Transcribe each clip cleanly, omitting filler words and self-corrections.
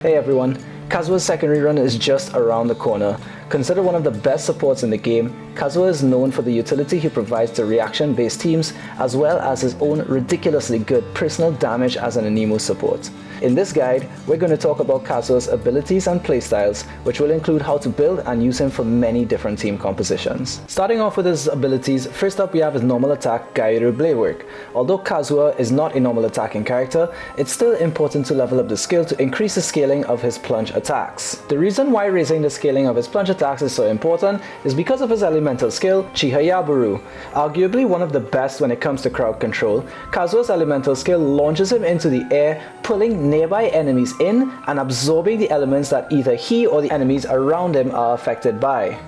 Hey everyone, Kazuha's secondary run is just around the corner. Considered one of the best supports in the game, Kazuha is known for the utility he provides to reaction-based teams, as well as his own ridiculously good personal damage as an Anemo support. In this guide, we're going to talk about Kazuha's abilities and playstyles, which will include how to build and use him for many different team compositions. Starting off with his abilities, first up we have his normal attack, Gyro Blade Work. Although Kazuha is not a normal attacking character, it's still important to level up the skill to increase the scaling of his plunge attacks. The reason why raising the scaling of his plunge attacks is so important is because of his elemental skill, Chihayaburu. Arguably one of the best when it comes to crowd control, Kazuha's elemental skill launches him into the air, pulling nearby enemies in and absorbing the elements that either he or the enemies around him are affected by.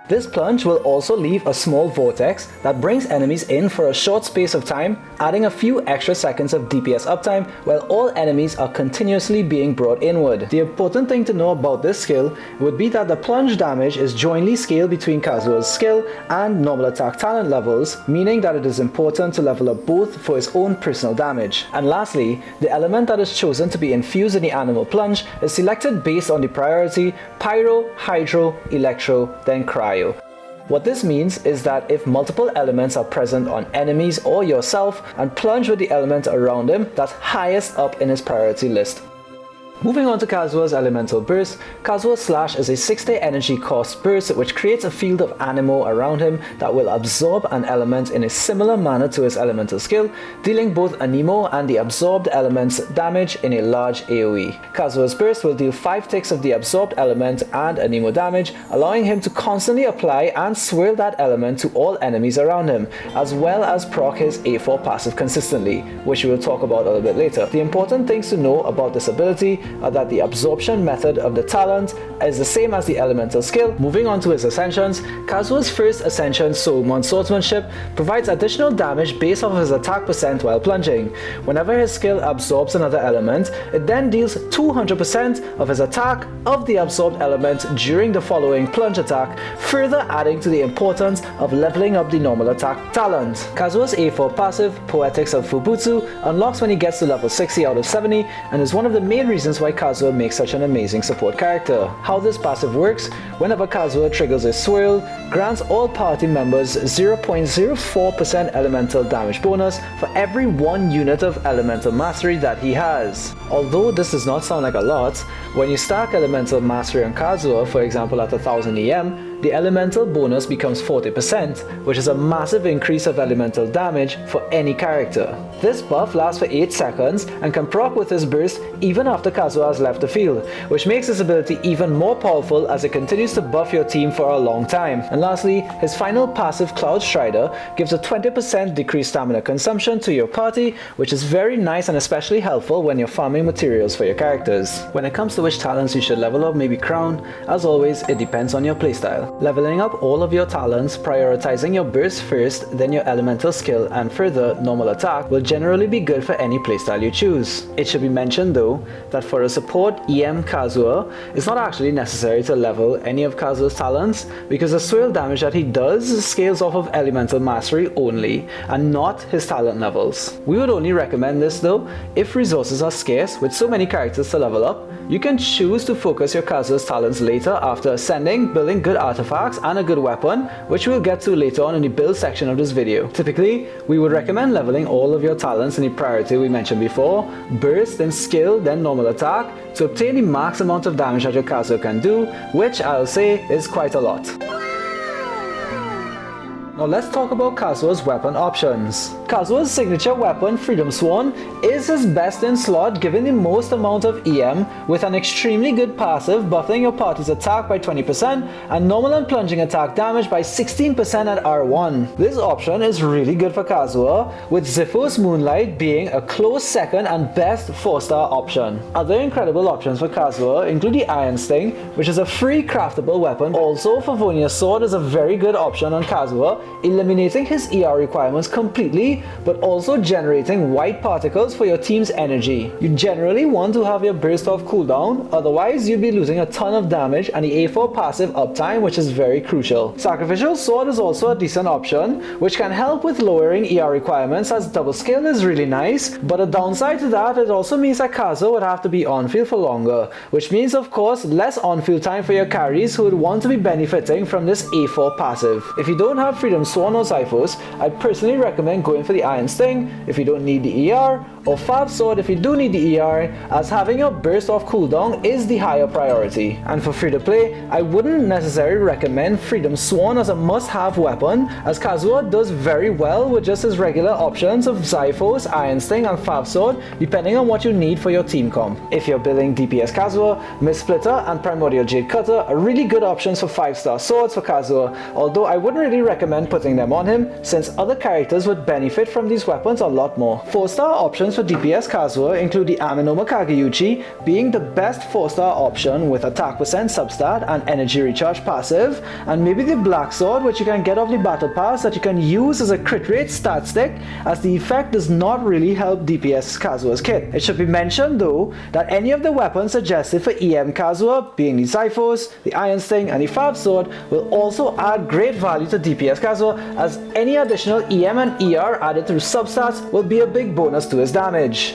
This plunge will also leave a small vortex that brings enemies in for a short space of time, adding a few extra seconds of DPS uptime while all enemies are continuously being brought inward. The important thing to know about this skill would be that the plunge damage is jointly scaled between Kazuha's skill and normal attack talent levels, meaning that it is important to level up both for his own personal damage. And lastly, the element that is chosen to be infused in the animal plunge is selected based on the priority Pyro, Hydro, Electro, then Cryo. What this means is that if multiple elements are present on enemies or yourself and plunge with the element around him that's highest up in his priority list. Moving on to Kazuha's elemental burst, Kazuha's slash is a 6-day energy cost burst which creates a field of anemo around him that will absorb an element in a similar manner to his elemental skill, dealing both anemo and the absorbed element's damage in a large AoE. Kazuha's burst will deal 5 ticks of the absorbed element and anemo damage, allowing him to constantly apply and swirl that element to all enemies around him, as well as proc his A4 passive consistently, which we will talk about a little bit later. The important things to know about this ability are that the absorption method of the talent is the same as the elemental skill. Moving on to his ascensions, Kazuha's first ascension, Soulmon Swordsmanship, provides additional damage based off his attack percent while plunging. Whenever his skill absorbs another element, it then deals 200% of his attack of the absorbed element during the following plunge attack, further adding to the importance of leveling up the normal attack talent. Kazuha's A4 passive, Poetics of Fubutsu, unlocks when he gets to level 60 out of 70 and is one of the main reasons why Kazuha makes such an amazing support character. How this passive works: whenever Kazuha triggers a swirl, grants all party members 0.04% elemental damage bonus for every 1 unit of elemental mastery that he has. Although this does not sound like a lot, when you stack elemental mastery on Kazuha, for example at 1000 EM, the elemental bonus becomes 40%, which is a massive increase of elemental damage for any character. This buff lasts for 8 seconds and can proc with his burst even after Kazuha has left the field, which makes this ability even more powerful as it continues to buff your team for a long time. And lastly, his final passive, Cloud Strider, gives a 20% decreased stamina consumption to your party, which is very nice and especially helpful when you're farming materials for your characters. When it comes to which talents you should level up, maybe crown, as always, it depends on your playstyle. Leveling up all of your talents, prioritizing your burst first, then your elemental skill, and further normal attack will generally be good for any playstyle you choose. It should be mentioned though that for a support EM Kazuha, it's not actually necessary to level any of Kazuha's talents because the swirl damage that he does scales off of elemental mastery only and not his talent levels. We would only recommend this though if resources are scarce with so many characters to level up. You can choose to focus your Kazuha's talents later after ascending, building good artifacts and a good weapon, which we'll get to later on in the build section of this video. Typically, we would recommend leveling all of your talents in the priority we mentioned before, burst, then skill, then normal attack, to obtain the max amount of damage that your Kazuha can do, which I'll say is quite a lot. Now let's talk about Kazuha's weapon options. Kazuha's signature weapon, Freedom Sworn, is his best in slot giving the most amount of EM with an extremely good passive buffing your party's attack by 20% and normal and plunging attack damage by 16% at R1. This option is really good for Kazuha, with Zipho's Moonlight being a close second and best 4-star option. Other incredible options for Kazuha include the Iron Sting, which is a free craftable weapon. Also, Favonia's Sword is a very good option on Kazuha, eliminating his ER requirements completely, but also generating white particles for your team's energy. You generally want to have your burst off cooldown, otherwise you'll be losing a ton of damage and the A4 passive uptime, which is very crucial. Sacrificial Sword is also a decent option, which can help with lowering ER requirements, as double skill is really nice, but a downside to that, it also means that Kazuha would have to be on field for longer, which means of course less on field time for your carries who would want to be benefiting from this A4 passive. If you don't have Freedom Sworn or Zyphos, I'd personally recommend going for the Iron Sting if you don't need the ER, or Fab Sword if you do need the ER, as having your burst off cooldown is the higher priority. And for free to play, I wouldn't necessarily recommend Freedom Sworn as a must-have weapon, as Kazuha does very well with just his regular options of Zyphos, Iron Sting and Fab Sword, depending on what you need for your team comp. If you're building DPS Kazuha, Mist Splitter and Primordial Jade Cutter are really good options for 5-star swords for Kazuha, although I wouldn't really recommend putting them on him, since other characters would benefit from these weapons a lot more. 4-star options for DPS Kazuha include the Aminoma Kageyuchi, being the best 4-star option with attack percent substat and energy recharge passive, and maybe the Black Sword, which you can get off the battle pass that you can use as a crit rate stat stick, as the effect does not really help DPS Kazuha's kit. It should be mentioned though that any of the weapons suggested for EM Kazuha, being the Zyphos, the Iron Sting and the Fab Sword, will also add great value to DPS Kazuha, as any additional EM and ER added through substats will be a big bonus to his damage.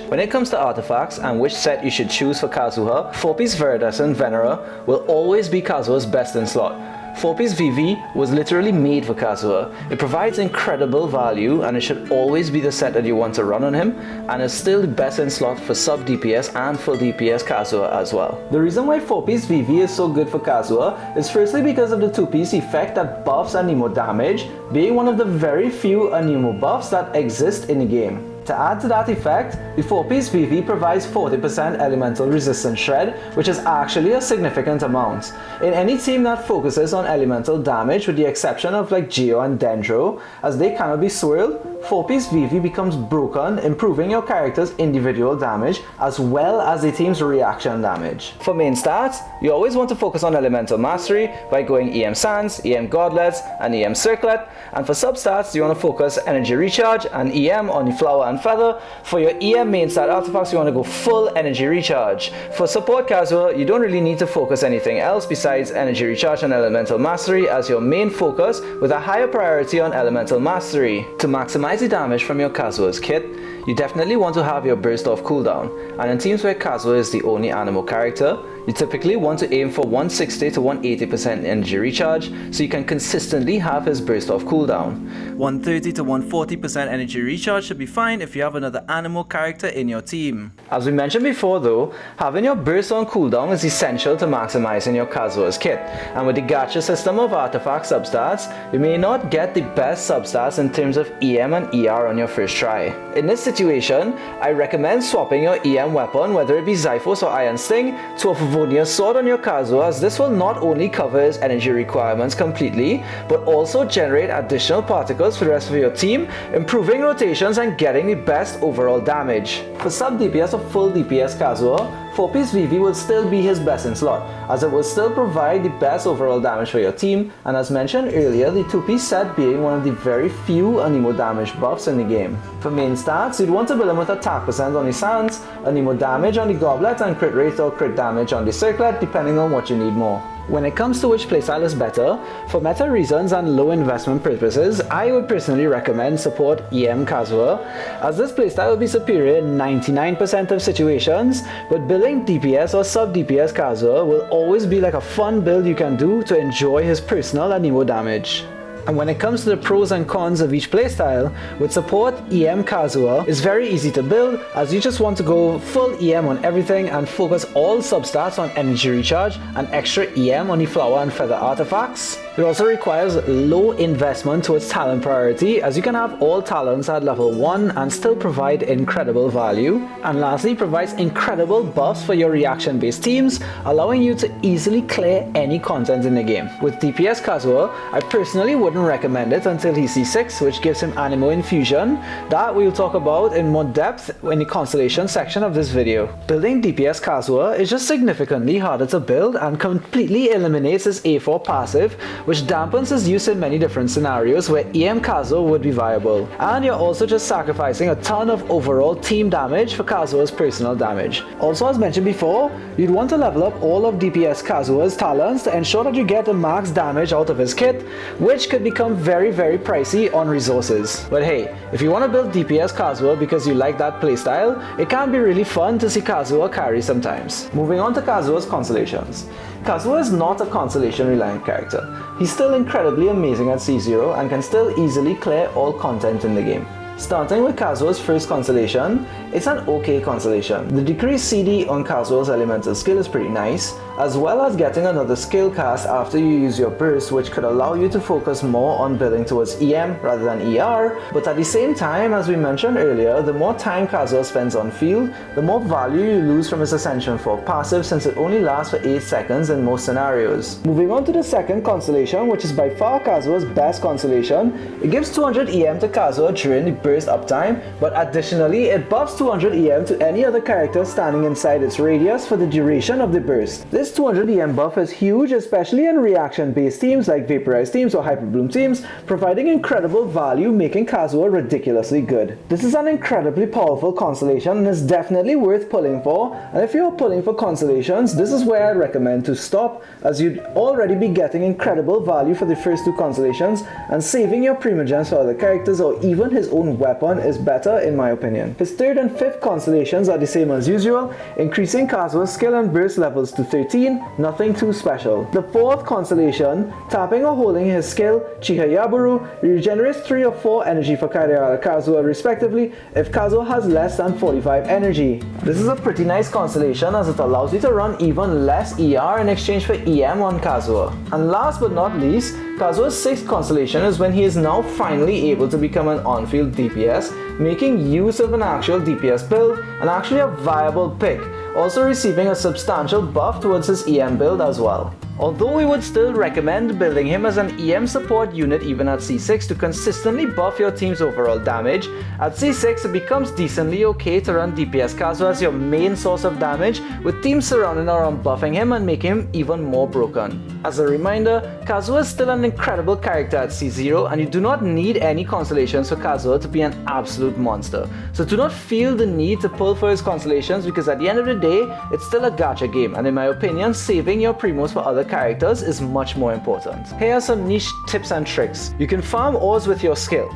When it comes to artifacts and which set you should choose for Kazuha, 4-piece Viridescent Venera will always be Kazuha's best in slot. 4-piece VV was literally made for Kazuha. It provides incredible value and it should always be the set that you want to run on him, and is still the best in slot for sub DPS and full DPS Kazuha as well. The reason why 4-piece VV is so good for Kazuha is firstly because of the 2-piece effect that buffs Anemo damage, being one of the very few Anemo buffs that exist in the game. To add to that effect, the 4-piece VV provides 40% elemental resistance shred, which is actually a significant amount. In any team that focuses on elemental damage, with the exception of like Geo and Dendro, as they cannot be swirled, 4-piece VV becomes broken, improving your character's individual damage as well as the team's reaction damage. For main stats, you always want to focus on elemental mastery by going EM Sands, EM Gauntlets and EM Circlet, and for substats you want to focus energy recharge and EM on the Flower and Feather. For your EM main stat artifacts, you want to go full energy recharge. For support Kazuha, you don't really need to focus anything else besides energy recharge and elemental mastery as your main focus, with a higher priority on elemental mastery. To maximize the damage from your Kazuha's kit, you definitely want to have your burst off cooldown, and in teams where Kazuha is the only Anemo character, you typically want to aim for 160 to 180% energy recharge so you can consistently have his burst off cooldown. 130 to 140% energy recharge should be fine if you have another Anemo character in your team. As we mentioned before though, having your burst on cooldown is essential to maximizing your Kazuha's kit, and with the gacha system of artifact substats, you may not get the best substats in terms of EM and ER on your first try. In this situation, I recommend swapping your EM weapon, whether it be Zyphos or Iron Sting, to a Favonius Sword on your Kazuha, as this will not only cover his energy requirements completely, but also generate additional particles for the rest of your team, improving rotations and getting the best overall damage. For sub DPS or full DPS Kazuha, 4-piece VV will still be his best in slot, as it will still provide the best overall damage for your team, and as mentioned earlier, the 2-piece set being one of the very few Anemo damage buffs in the game. For main stats, you'd want to build him with attack percent on the Sands, Anemo damage on the Goblet, and crit rate or crit damage on the Circlet, depending on what you need more. When it comes to which playstyle is better, for meta reasons and low investment purposes, I would personally recommend support EM Kazuha, as this playstyle will be superior in 99% of situations, but building DPS or sub DPS Kazuha will always be like a fun build you can do to enjoy his personal Anemo damage. And when it comes to the pros and cons of each playstyle, with support, EM Kazuha is very easy to build, as you just want to go full EM on everything and focus all substats on energy recharge and extra EM on the Flower and Feather artifacts. It also requires low investment towards talent priority, as you can have all talents at level 1 and still provide incredible value. And lastly, provides incredible buffs for your reaction based teams, allowing you to easily clear any content in the game. With DPS Kazuha, I personally wouldn't wouldn't recommend it until he's C6, which gives him Animo Infusion. That we'll talk about in more depth in the Constellation section of this video. Building DPS Kazuha is just significantly harder to build and completely eliminates his A4 passive, which dampens his use in many different scenarios where EM Kazuha would be viable. And you're also just sacrificing a ton of overall team damage for Kazuha's personal damage. Also, as mentioned before, you'd want to level up all of DPS Kazuha's talents to ensure that you get the max damage out of his kit, which could become very pricey on resources. But hey, if you want to build DPS Kazuha because you like that playstyle, it can be really fun to see Kazuha carry sometimes. Moving on to Kazuha's Constellations. Kazuha is not a Constellation reliant character. He's still incredibly amazing at C0 and can still easily clear all content in the game. Starting with Kazuha's first constellation, it's an okay constellation. The decreased CD on Kazuha's elemental skill is pretty nice, as well as getting another skill cast after you use your burst, which could allow you to focus more on building towards EM rather than ER, but at the same time, as we mentioned earlier, the more time Kazuha spends on field, the more value you lose from his Ascension 4 passive, since it only lasts for 8 seconds in most scenarios. Moving on to the second constellation, which is by far Kazuha's best constellation, it gives 200 EM to Kazuha during the burst uptime, but additionally it buffs 200 EM to any other character standing inside its radius for the duration of the burst. This 200 EM buff is huge, especially in reaction based teams like Vaporized teams or Hyper Bloom teams, providing incredible value, making Kazuha ridiculously good. This is an incredibly powerful constellation and is definitely worth pulling for, and if you're pulling for constellations, this is where I recommend to stop, as you'd already be getting incredible value for the first two constellations, and saving your primogens for other characters or even his own weapon is better in my opinion. His third and fifth constellations are the same as usual, increasing Kazuha's skill and burst levels to 13, nothing too special. The fourth constellation, tapping or holding his skill, Chihayaburu, regenerates 3 or 4 energy for Kaidara and Kazuha respectively if Kazuha has less than 45 energy. This is a pretty nice constellation as it allows you to run even less ER in exchange for EM on Kazuha. And last but not least, Kazuha's sixth constellation is when he is now finally able to become an on-field DPS, making use of an actual DPS build and actually a viable pick, also receiving a substantial buff towards his EM build as well. Although we would still recommend building him as an EM support unit even at C6 to consistently buff your team's overall damage, at C6 it becomes decently okay to run DPS Kazuha as your main source of damage, with teams surrounding around buffing him and making him even more broken. As a reminder, Kazuha is still an incredible character at C0 and you do not need any constellations for Kazuha to be an absolute monster. So do not feel the need to pull for his constellations, because at the end of the day, it's still a gacha game, and in my opinion, saving your primos for other characters is much more important. Here are some niche tips and tricks. You can farm ores with your skill.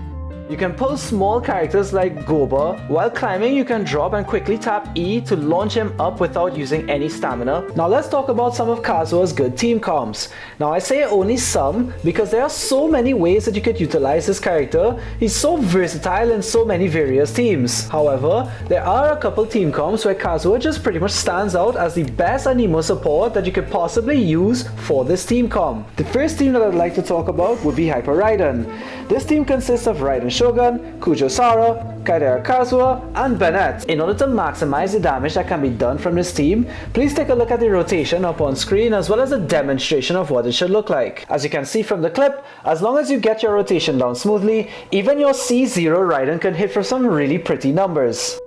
You can pull small characters like Goba. While climbing, you can drop and quickly tap E to launch him up without using any stamina. Now let's talk about some of Kazuha's good team comps. Now I say only some because there are so many ways that you could utilize this character. He's so versatile in so many various teams. However, there are a couple team comps where Kazuha just pretty much stands out as the best anemo support that you could possibly use for this team comp. The first team that I'd like to talk about would be Hyper Raiden. This team consists of Raiden Shogun, Kujo Sara, Kaidara Kazuha, and Bennett. In order to maximize the damage that can be done from this team, please take a look at the rotation up on screen as well as a demonstration of what it should look like. As you can see from the clip, as long as you get your rotation down smoothly, even your C0 Raiden can hit for some really pretty numbers.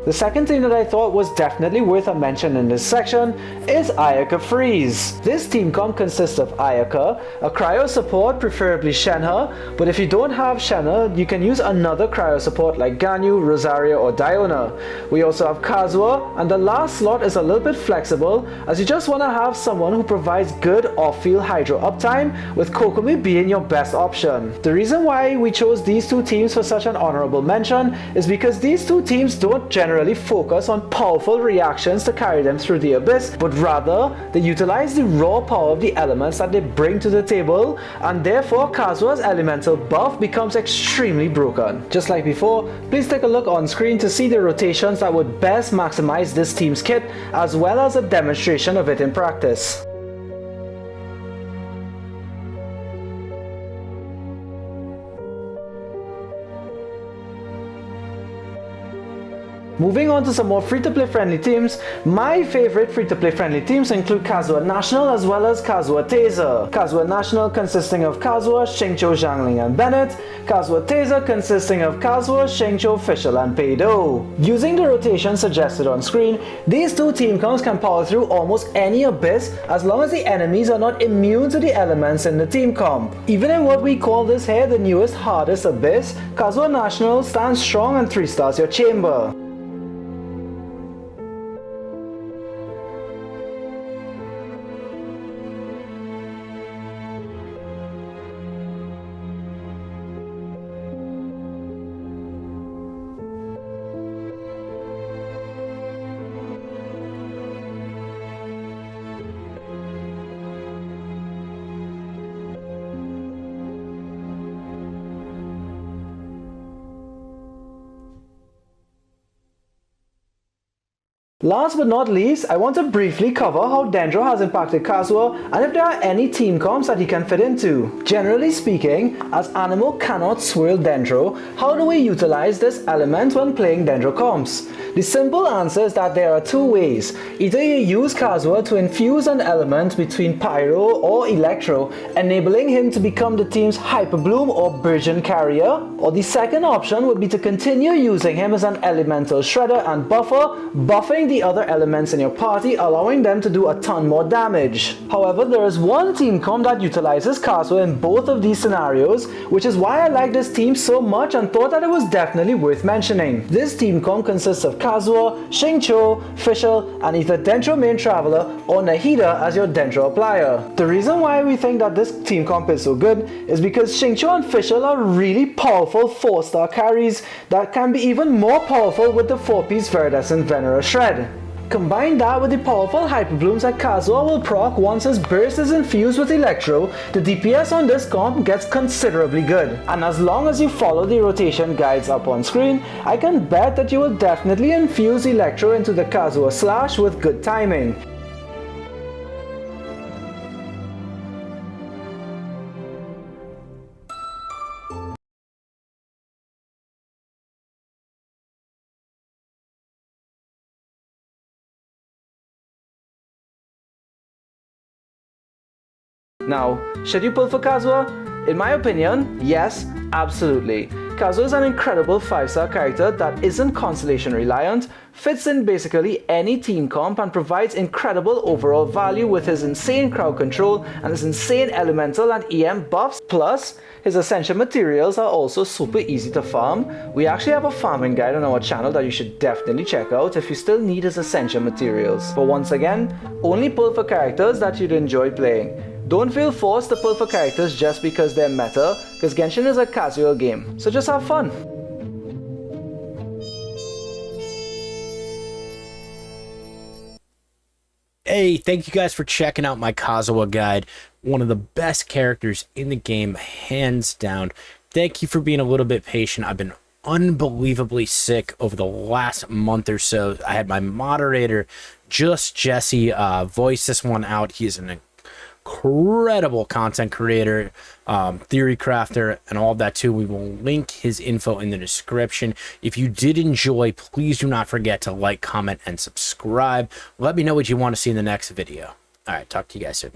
The second team that I thought was definitely worth a mention in this section is Ayaka Freeze. This team comp consists of Ayaka, a cryo support, preferably Shenhe, but if you don't have Shenhe, you can use another cryo support like Ganyu, Rosario, or Diona. We also have Kazuha, and the last slot is a little bit flexible as you just want to have someone who provides good off-field hydro uptime, with Kokomi being your best option. The reason why we chose these two teams for such an honorable mention is because these two teams don't generally focus on powerful reactions to carry them through the abyss, but rather they utilize the raw power of the elements that they bring to the table, and therefore Kazuha's elemental buff becomes extremely broken. Just like before, please take a look on screen to see the rotations that would best maximize this team's kit, as well as a demonstration of it in practice. Moving on to some more free-to-play friendly teams, my favorite free-to-play friendly teams include Kazuha National as well as Kazuha Taser. Kazuha National consisting of Kazuha, Xingqiu, Zhangling and Bennett, Kazuha Taser consisting of Kazuha, Xingqiu, Fischl and Peido. Using the rotation suggested on screen, these two team comps can power through almost any abyss as long as the enemies are not immune to the elements in the team comp. Even in what we call this here the newest hardest abyss, Kazuha National stands strong and 3 stars your chamber. Last but not least, I want to briefly cover how Dendro has impacted Kazuha and if there are any team comps that he can fit into. Generally speaking, as Animo cannot swirl Dendro, how do we utilize this element when playing Dendro comps? The simple answer is that there are two ways. Either you use Kazuha to infuse an element between Pyro or Electro, enabling him to become the team's Hyper Bloom or Burgeon carrier, or the second option would be to continue using him as an elemental shredder and buffer, buffing the other elements in your party, allowing them to do a ton more damage. However, there is one team comp that utilizes Kazuha in both of these scenarios, which is why I like this team so much and thought that it was definitely worth mentioning. This team comp consists of Kazuha, Xingqiu, Fischl, and either Dendro Main Traveler or Nahida as your Dendro Applier. The reason why we think that this team comp is so good is because Xingqiu and Fischl are really powerful 4-star carries that can be even more powerful with the 4-piece Viridescent Venera Shred. Combine that with the powerful Hyper Blooms that Kazuha will proc once his burst is infused with Electro, the DPS on this comp gets considerably good. And as long as you follow the rotation guides up on screen, I can bet that you will definitely infuse Electro into the Kazuha slash with good timing. Now, should you pull for Kazuha? In my opinion, yes, absolutely. Kazuha is an incredible 5-star character that isn't constellation reliant, fits in basically any team comp and provides incredible overall value with his insane crowd control and his insane elemental and EM buffs. Plus, his essential materials are also super easy to farm. We actually have a farming guide on our channel that you should definitely check out if you still need his essential materials. But once again, only pull for characters that you'd enjoy playing. Don't feel forced to pull for characters just because they're meta, because Genshin is a casual game, so just have fun. Hey, thank you guys for checking out my Kazuha guide. One of the best characters in the game, hands down. Thank you for being a little bit patient. I've been unbelievably sick over the last month or so. I had my moderator, Just Jesse, voice this one out. He is an incredible content creator, theory crafter, and all of that too. We will link his info in the description. If you did enjoy, please do not forget to like, comment, and subscribe. Let me know what you want to see in the next video. All right, talk to you guys soon.